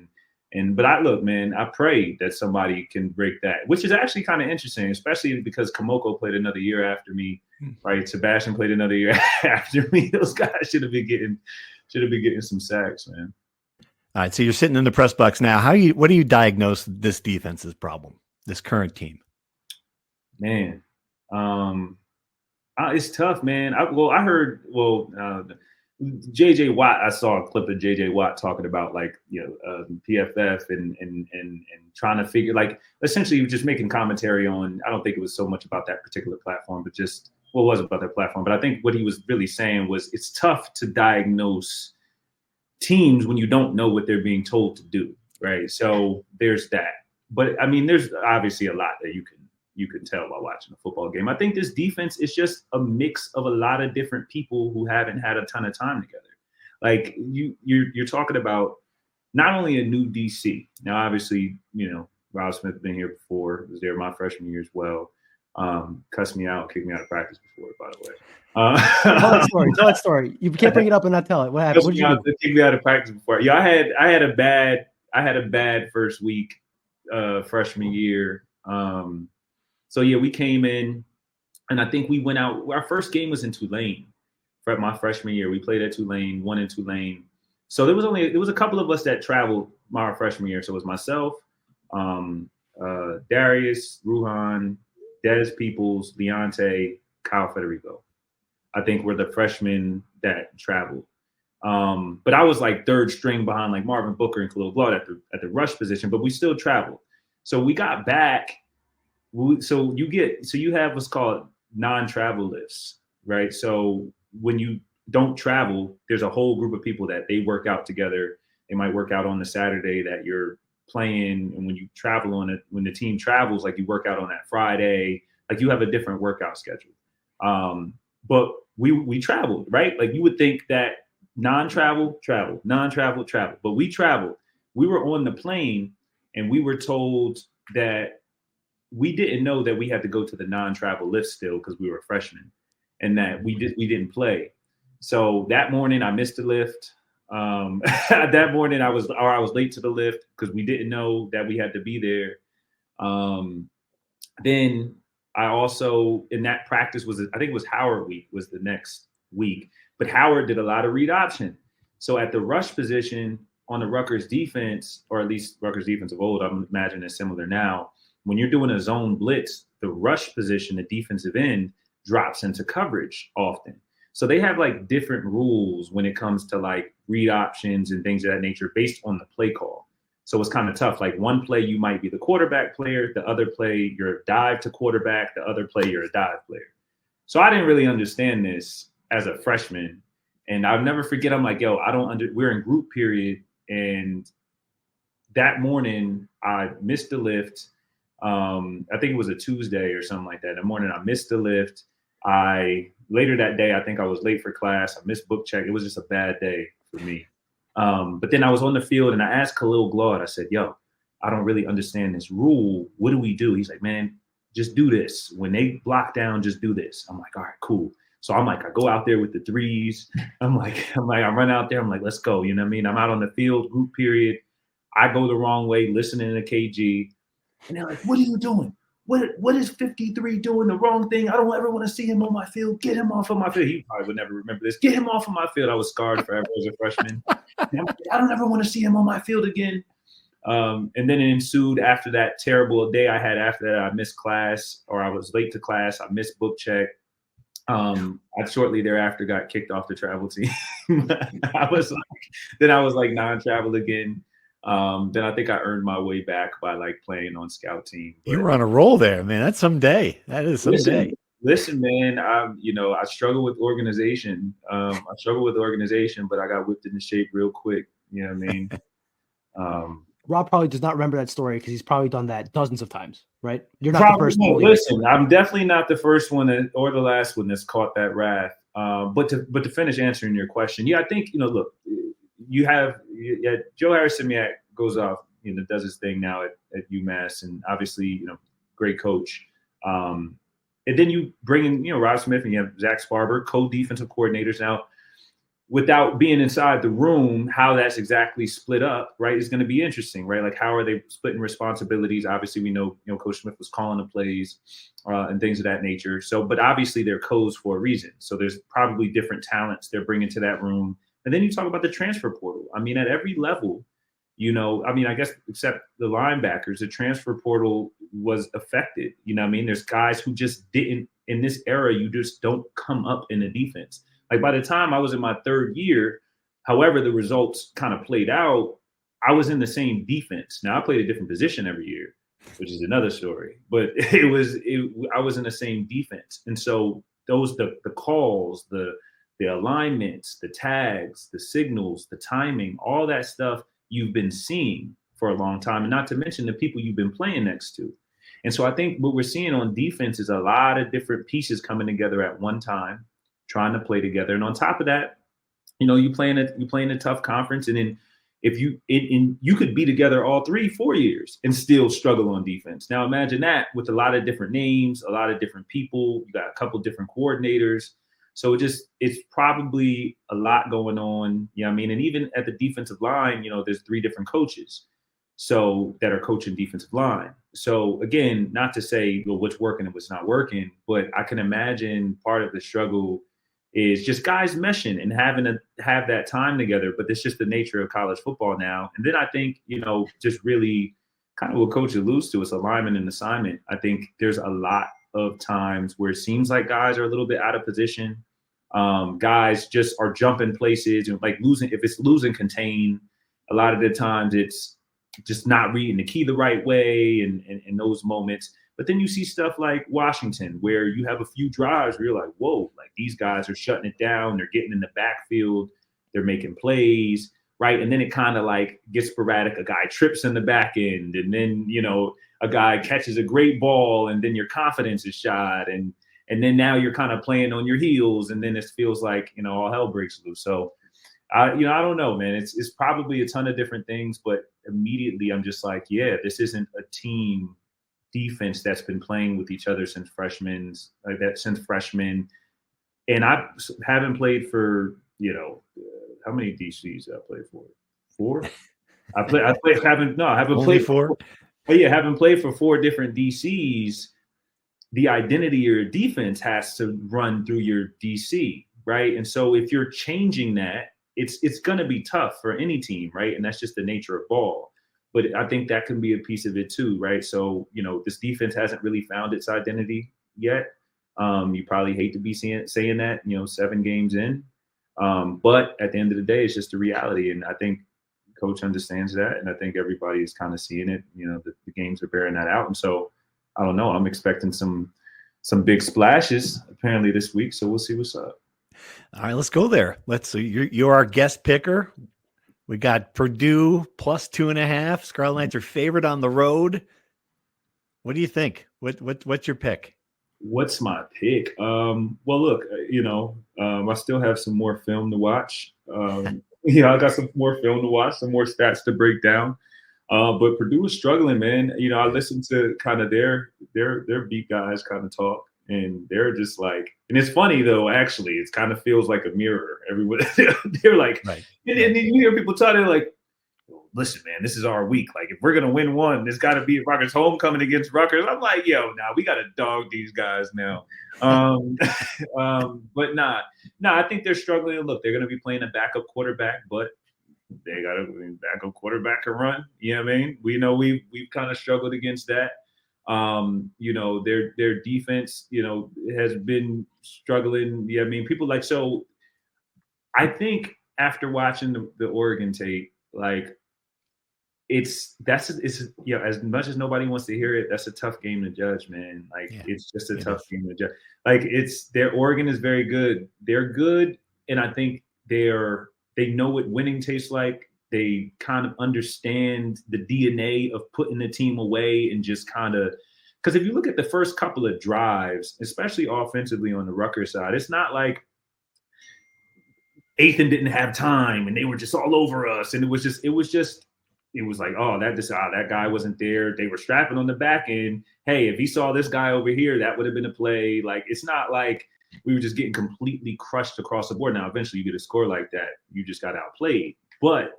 But I pray that somebody can break that, which is actually kind of interesting, especially because Kamoko played another year after me, right? Sebastian played another year after me. Those guys should have been getting some sacks, man. All right, so you're sitting in the press box now. What do you diagnose this defense's problem, this current team? Man, it's tough, man. I heard JJ Watt. I saw a clip of JJ Watt talking about PFF and trying to figure, like, essentially just making commentary on. I don't think it was so much about that particular platform, but just it was about that platform. But I think what he was really saying was it's tough to diagnose teams when you don't know what they're being told to do, right? So there's that. But I mean, there's obviously a lot that you can tell by watching a football game. I think this defense is just a mix of a lot of different people who haven't had a ton of time together. Like you're talking about not only a new DC. Now, obviously, Rob Smith been here before. Was there my freshman year as well. Cussed me out, kicked me out of practice before, by the way. Tell that story. You can't bring it up and not tell it. What happened? What did you do? Kicked me out of practice before. Yeah, I had a bad first week freshman year. So yeah, we came in, and I think we went out. Our first game was in Tulane. For my freshman year, we played at Tulane, won in Tulane. So there was a couple of us that traveled my freshman year. So it was myself, Darius, Ruhan, Dez Peoples, Leonte, Kyle Federico. I think we're the freshmen that traveled. But I was like third string behind like Marvin Booker and Khalil Blood at the rush position, but we still traveled. So we got back. So you have what's called non-travel lists, right? So when you don't travel, there's a whole group of people that they work out together. They might work out on the Saturday that you're playing, and when you travel on it, when the team travels, like you work out on that Friday, like you have a different workout schedule. But we traveled, right? Like you would think that non-travel, travel, non-travel, travel, but we traveled. We were on the plane, and we were told that we didn't know that we had to go to the non-travel lift still because we were freshmen, and that we didn't play. So that morning I missed the lift. That morning I was late to the lift because we didn't know that we had to be there. Then I also, in that practice I think it was Howard week was the next week, but Howard did a lot of read option. So at the rush position on the Rutgers defense, or at least Rutgers defense of old, I'm imagining it's similar now. When you're doing a zone blitz, the rush position, the defensive end, drops into coverage often. So they have like different rules when it comes to like read options and things of that nature based on the play call. So it's kind of tough. Like one play, you might be the quarterback player. The other play, you're a dive to quarterback. The other play, you're a dive player. So I didn't really understand this as a freshman. And I'll never forget, I'm like, yo, we're in group period, and that morning I missed the lift. I think it was a Tuesday or something like that. In the morning I missed the lift. Later that day, I think I was late for class. I missed book check. It was just a bad day for me. But then I was on the field and I asked Khalil Glaude, I said, yo, I don't really understand this rule. What do we do? He's like, man, just do this. When they block down, just do this. I'm like, all right, cool. So I'm like, I go out there with the threes. I run out there. I'm like, let's go. You know what I mean? I'm out on the field, group period. I go the wrong way, listening to KG. And they're like, what are you doing? What is 53 doing the wrong thing? I don't ever want to see him on my field. Get him off of my field. He probably would never remember this. Get him off of my field. I was scarred forever as a freshman. I don't ever want to see him on my field again. And then it ensued after that terrible day I had after that. I missed class, or I was late to class. I missed book check. I shortly thereafter got kicked off the travel team. I was like non-travel again. Then I think I earned my way back by like playing on scout team. You were on a roll there, man. That's some day. That is some day. Listen, man, I struggle with organization. But I got whipped into shape real quick. You know what I mean? Rob probably does not remember that story because he's probably done that dozens of times, right? You're not the first one. Listen, I'm definitely not the first one or the last one that's caught that wrath. But to finish answering your question, yeah, I think, look, you have Joe Harris-Simiak goes off, does his thing now at UMass, and obviously, great coach. And then you bring in, Rob Smith, and you have Zach Sparber, co-defensive coordinators now. Without being inside the room, how that's exactly split up, right, is going to be interesting, right? Like, how are they splitting responsibilities? Obviously, we know, Coach Smith was calling the plays and things of that nature. So, but obviously they're codes for a reason. So there's probably different talents they're bringing to that room. And then you talk about the transfer portal. I mean, at every level, I guess except the linebackers, the transfer portal was affected. There's guys who just didn't, in this era, you just don't come up in the defense. Like, by the time I was in my third year, however the results kind of played out, I was in the same defense. Now, I played a different position every year, which is another story. But I was in the same defense. And so the calls, the alignments, the tags, the signals, the timing, all that stuff you've been seeing for a long time, and not to mention the people you've been playing next to. And so I think what we're seeing on defense is a lot of different pieces coming together at one time, trying to play together. And on top of that, you playing a tough conference, and then if you could be together all 3-4 years and still struggle on defense. Now imagine that with a lot of different names, a lot of different people. You got a couple different coordinators. So it's probably a lot going on. And even at the defensive line, there's 3 different coaches so that are coaching defensive line. So again, not to say what's working and what's not working, but I can imagine part of the struggle is just guys meshing and having to have that time together. But it's just the nature of college football now. And then I think, just really kind of what Coach alludes to, is alignment and assignment. I think there's a lot of times where it seems like guys are a little bit out of position. Guys just are jumping places and like losing. If it's losing contain, a lot of the times it's just not reading the key the right way and those moments. But then you see stuff like Washington, where you have a few drives where you're like, whoa, like these guys are shutting it down. They're getting in the backfield. They're making plays, right? And then it kind of like gets sporadic. A guy trips in the back end, and then, a guy catches a great ball, and then your confidence is shot. And then now you're kind of playing on your heels, and then it feels like, all hell breaks loose. So, I don't know, man. It's probably a ton of different things, but immediately I'm just like, yeah, this isn't a team defense that's been playing with each other since freshmen. And I haven't played for, how many DCs I played for? 4? haven't played 4. But yeah, haven't played for 4 different DCs. The identity of your defense has to run through your DC, right? And so if you're changing that, it's going to be tough for any team, right? And that's just the nature of ball. But I think that can be a piece of it too, right? So, this defense hasn't really found its identity yet. You probably hate to be saying that, 7 games in. But at the end of the day, it's just a reality. And I think Coach understands that. And I think everybody is kind of seeing it. The games are bearing that out. And so, I don't know. I'm expecting some big splashes apparently this week. So we'll see what's up. All right, let's go there. So you're our guest picker. We got Purdue plus 2.5. Scarlet Knights are favored on the road. What do you think? What's your pick? What's my pick? Well, look, I still have some more film to watch. I got some more film to watch, some more stats to break down. But Purdue is struggling, man. I listened to kind of their beat guys kind of talk, and they're just like, and it's funny though. Actually, it kind of feels like a mirror. Everyone, they're like, right. And you hear people talking like, listen, man, this is our week. Like, if we're gonna win one, it's got to be Rutgers homecoming against Rutgers. I'm like, yo, we got to dog these guys now. But I think they're struggling. Look, they're gonna be playing a backup quarterback, but they got a backup quarterback to run. You know what I mean? We know we've kind of struggled against that. Their defense, has been struggling. Yeah, I mean, people like, so I think after watching the Oregon tape, like, it's as much as nobody wants to hear it, that's a tough game to judge, man. Like, it's just a tough game to judge. Like, Oregon is very good. They're good, and I think they know what winning tastes like. They kind of understand the DNA of putting the team away and just kind of, because if you look at the first couple of drives, especially offensively on the Rutgers side, it's not like Ethan didn't have time and they were just all over us. And it was like, oh, that guy wasn't there. They were strapping on the back end. Hey, if he saw this guy over here, that would have been a play. Like, it's not like we were just getting completely crushed across the board. Now, eventually you get a score like that, you just got outplayed. But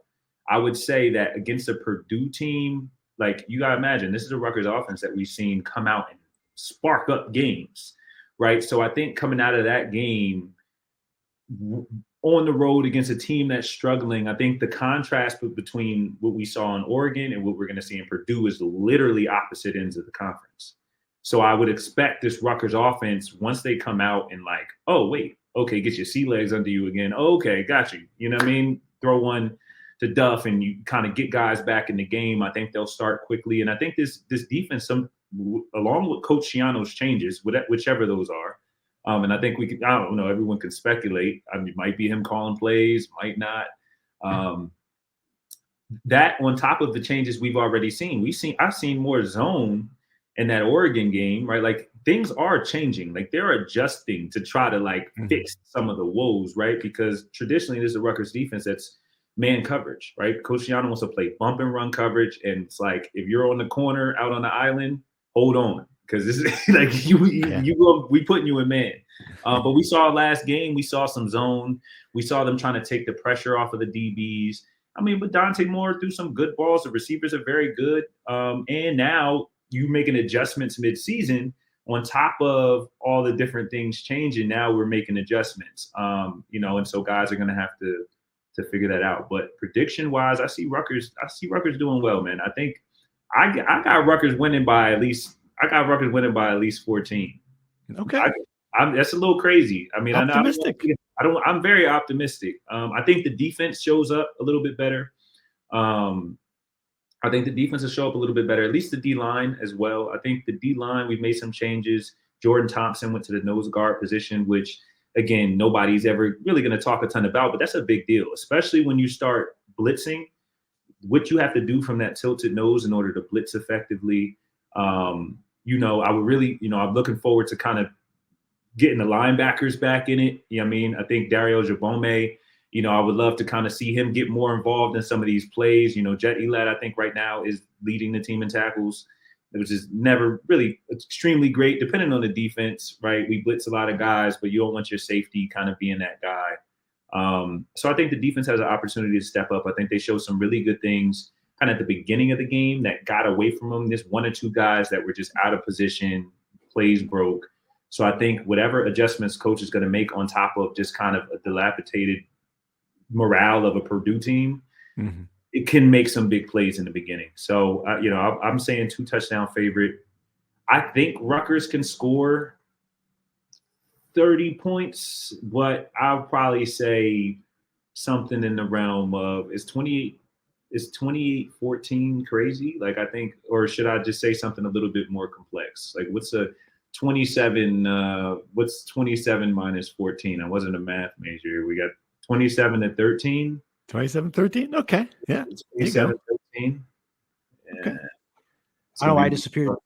I would say that against a Purdue team, like, you got to imagine, this is a Rutgers offense that we've seen come out and spark up games, right? So I think coming out of that game on the road against a team that's struggling, I think the contrast between what we saw in Oregon and what we're going to see in Purdue is literally opposite ends of the conference. So I would expect this Rutgers offense, once they come out and like, oh, wait, okay, get your sea legs under you again. Oh, okay, got you. You know what I mean? Throw one to Duff and you kind of get guys back in the game. I think they'll start quickly. And I think this defense, along with Coach Schiano's changes, whichever those are, and I think I don't know, everyone can speculate. I mean, it might be him calling plays, might not. That on top of the changes we've already seen, I've seen more zone in that Oregon game, right? Like, things are changing. Like, they're adjusting to try to fix some of the woes, right? Because traditionally this is a Rutgers defense that's man coverage, right? Coach Schiano wants to play bump and run coverage. And it's like, if you're on the corner out on the island, hold on. Because this is like we putting you in man. But we saw last game, we saw some zone. We saw them trying to take the pressure off of the DBs. I mean, but Dante Moore threw some good balls. The receivers are very good. And now you making adjustments mid-season on top of all the different things changing. Now we're making adjustments, and so guys are going to have to figure that out. But prediction-wise, I see Rutgers doing well, man. I think I got Rutgers winning by at least 14. Okay. That's a little crazy. I mean, optimistic. I'm very optimistic. I think the defense shows up a little bit better. I think the defense will show up a little bit better, at least the D-line as well. I think the D-line, we've made some changes. Jordan Thompson went to the nose guard position, which, again, nobody's ever really going to talk a ton about, but that's a big deal, especially when you start blitzing, what you have to do from that tilted nose in order to blitz effectively. I would really, I'm looking forward to kind of getting the linebackers back in it. You know what I mean? I think Dario Jabome, I would love to kind of see him get more involved in some of these plays. Jet Elad, I think right now is leading the team in tackles, which is never really extremely great, depending on the defense, right? We blitz a lot of guys, but you don't want your safety kind of being that guy. So I think the defense has an opportunity to step up. I think they showed some really good things kind of at the beginning of the game that got away from them. There's one or two guys that were just out of position, plays broke. So I think whatever adjustments coach is going to make on top of just kind of a dilapidated morale of a Purdue team, it can make some big plays in the beginning. So, I'm saying 2-touchdown favorite. I think Rutgers can score 30 points, but I'll probably say something in the realm of, is 28-14 crazy? Like, I think, or should I just say something a little bit more complex? Like, what's 27 minus 14? I wasn't a math major. We got 27 to 13. 27-13. Okay. Yeah. It's There you go. 27-13. Okay. I don't know why I disappeared.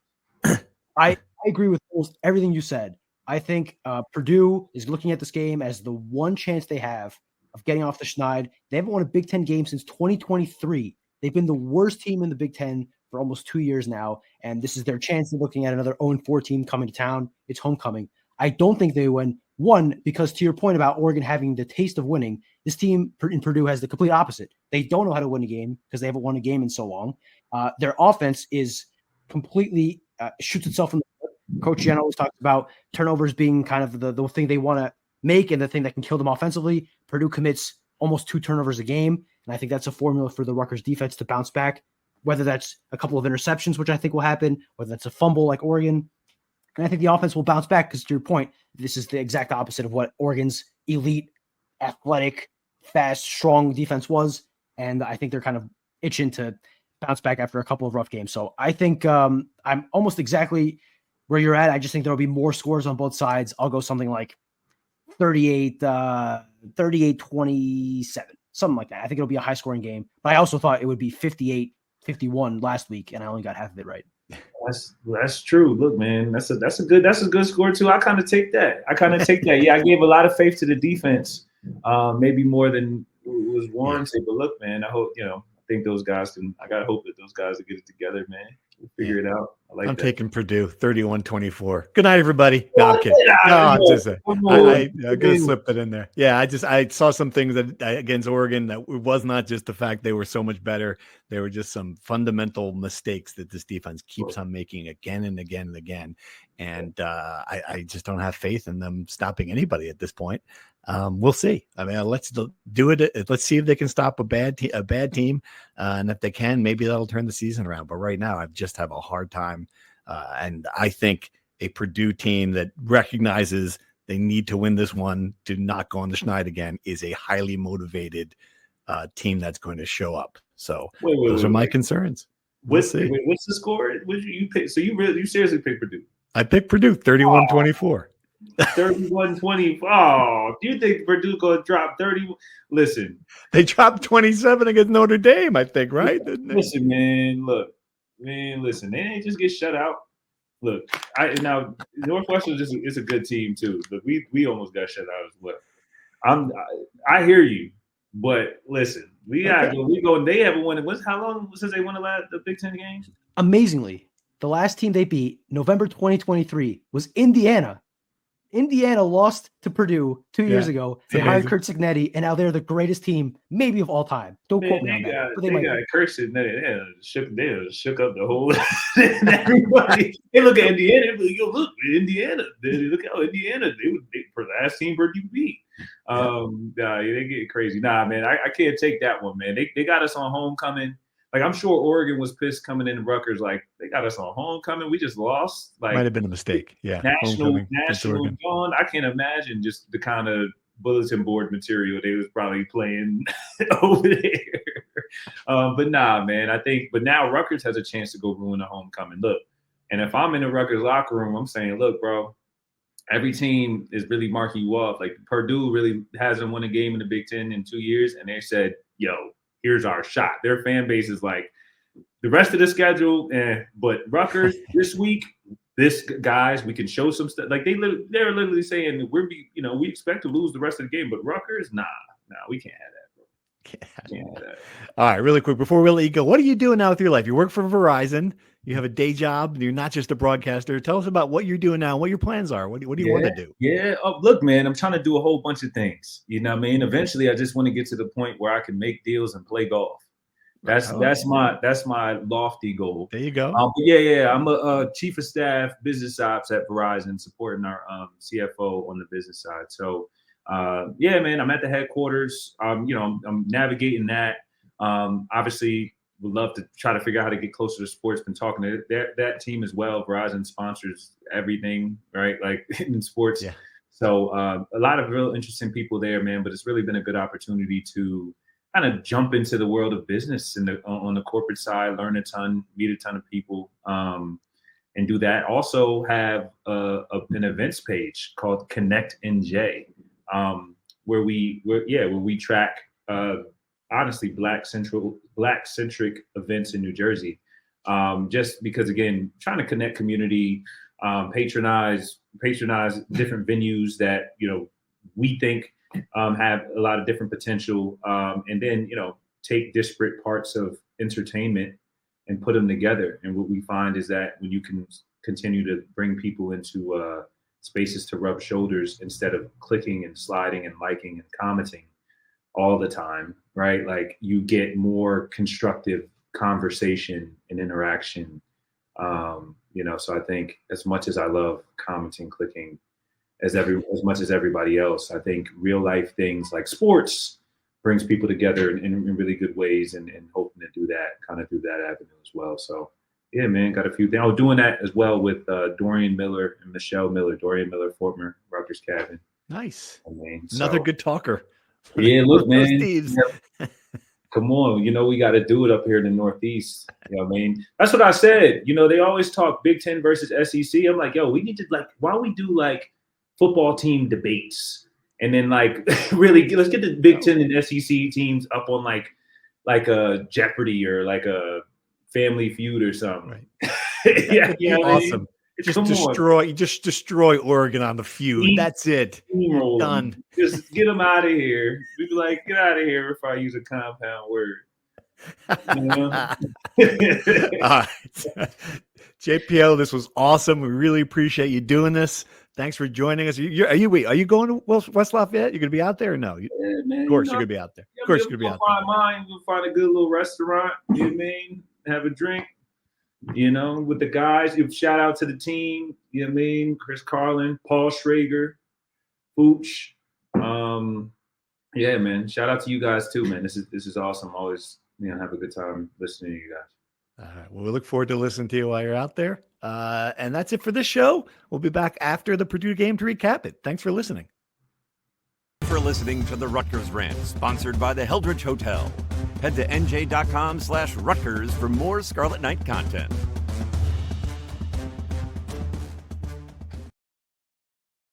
I agree with almost everything you said. I think Purdue is looking at this game as the one chance they have of getting off the schneid. They haven't won a Big Ten game since 2023. They've been the worst team in the Big Ten for almost 2 years now, and this is their chance of looking at another 0-4 team coming to town. It's homecoming. I don't think they win. One, because to your point about Oregon having the taste of winning, this team in Purdue has the complete opposite. They don't know how to win a game because they haven't won a game in so long. Their offense is completely shoots itself in the foot. Coach Jen always talks about turnovers being kind of the thing they want to make and the thing that can kill them offensively. Purdue commits almost 2 turnovers a game, and I think that's a formula for the Rutgers defense to bounce back, whether that's a couple of interceptions, which I think will happen, whether that's a fumble like Oregon. And I think the offense will bounce back because, to your point, this is the exact opposite of what Oregon's elite, athletic, fast, strong defense was. And I think they're kind of itching to bounce back after a couple of rough games. So I think I'm almost exactly where you're at. I just think there will be more scores on both sides. I'll go something like 38-27, something like that. I think it'll be a high-scoring game. But I also thought it would be 58-51 last week, and I only got half of it right. That's true. Look, man, that's a good score too. I kind of take that. Yeah, I gave a lot of faith to the defense, maybe more than was warranted. But look, man, I hope I think those guys I gotta hope that those guys will get it together, man. We'll figure it out. I'm taking Purdue 31-24. Good night, everybody. No, I'm kidding. I'm gonna slip it in there. Yeah, I saw some things against Oregon that it was not just the fact they were so much better. There were just some fundamental mistakes that this defense keeps on making again and again and again. And I just don't have faith in them stopping anybody at this point. We'll see. I mean, let's do it. Let's see if they can stop a bad team. And if they can, maybe that'll turn the season around. But right now, I just have a hard time. And I think a Purdue team that recognizes they need to win this one to not go on the schneid again is a highly motivated team that's going to show up. So those are my concerns. What's the score? What you pick? So you seriously picked Purdue? I picked Purdue 31-24. 31-20. Oh, do you think Purdue gonna drop 30? Listen, they dropped 27 against Notre Dame, I think, right? Listen, man. Listen. They didn't just get shut out. Look, Northwestern is a good team too, but we almost got shut out as well. I hear you, but listen, we go. They haven't won it. How long since they won the Big Ten game? Amazingly, the last team they beat, November 2023, was Indiana. Indiana lost to Purdue 2 years ago. They hired Kurt Signetti, and now they're the greatest team, maybe of all time. Don't quote me on that. But they got Kurt Signetti. They shook up the whole everybody. They look at Indiana. They go, look, Indiana. Look how Indiana. They for the last team Purdue beat. They get crazy. Nah, man, I can't take that one, man. They got us on homecoming. Like, I'm sure Oregon was pissed coming in Rutgers. Like, they got us on homecoming. We just lost. Like, might have been a mistake. Yeah. National dawn. I can't imagine just the kind of bulletin board material they was probably playing over there. But nah, man, but now Rutgers has a chance to go ruin a homecoming. Look, and if I'm in the Rutgers locker room, I'm saying, look, bro, every team is really marking you off. Like, Purdue really hasn't won a game in the Big Ten in 2 years. And they said, yo, here's our shot. Their fan base is like, the rest of the schedule, but Rutgers this week, guys, we can show some stuff. Like they're literally saying we expect to lose the rest of the game, but Rutgers, nah, we can't have that, bro. Can't have that. All right, really quick before we let you go, what are you doing now with your life? You work for Verizon. You have a day job. You're not just a broadcaster. Tell us about what you're doing now, what your plans are. What do you want to do? Yeah. Oh, look, man, I'm trying to do a whole bunch of things. You know what I mean? Eventually, I just want to get to the point where I can make deals and play golf. That's my lofty goal. There you go. I'm a chief of staff, business ops at Verizon, supporting our CFO on the business side. So, man, I'm at the headquarters. I'm navigating that. Obviously, would love to try to figure out how to get closer to sports. Been talking to that team as well. Verizon sponsors everything, right? Like in sports. Yeah. So a lot of real interesting people there, man. But it's really been a good opportunity to kind of jump into the world of business on the corporate side, learn a ton, meet a ton of people, and do that. Also have an events page called Connect NJ, where we track honestly black-centric events in New Jersey. Just because, again, trying to connect community, patronize different venues that, we think have a lot of different potential, and then, take disparate parts of entertainment and put them together. And what we find is that when you can continue to bring people into spaces to rub shoulders instead of clicking and sliding and liking and commenting all the time, right? Like, you get more constructive conversation and interaction. So I think as much as I love commenting, clicking, as much as everybody else, I think real life things like sports brings people together in really good ways, and hoping to do that kind of through that avenue as well. So yeah, man, got a few things. I was doing that as well with Dorian Miller and Michelle Miller. Dorian Miller, former Rutgers captain. Nice. So, another good talker. Yeah, look, man. Steve's. Come on, we got to do it up here in the Northeast. That's what I said. They always talk Big Ten versus SEC. I'm like, yo, we need to, why don't we do football team debates, and then really let's get the Big Ten and SEC teams up on like a Jeopardy or like a Family Feud or something. Right. Yeah, awesome. You just destroy Oregon on the feud. That's it. Done. Just get them out of here. We'd be like, get out of here if I use a compound word. All right. JPL, this was awesome. We really appreciate you doing this. Thanks for joining us. Are you going to West Lafayette? You're going to be out there or no? Yeah, man, of course, you're going to be out there. Of course, you're going to be out there. We'll find a good little restaurant. You know what I mean? Have a drink. With the guys. Give shout out to the team. You know what I mean? Chris Carlin, Paul Schrager, Pooch. Yeah, man. Shout out to you guys too, man. This is awesome. Always, have a good time listening to you guys. All right. Well, we look forward to listening to you while you're out there. And that's it for this show. We'll be back after the Purdue game to recap it. Thanks for listening. For listening to the Rutgers Rant, sponsored by the Heldridge Hotel. Head to NJ.com/Rutgers for more Scarlet Knight content.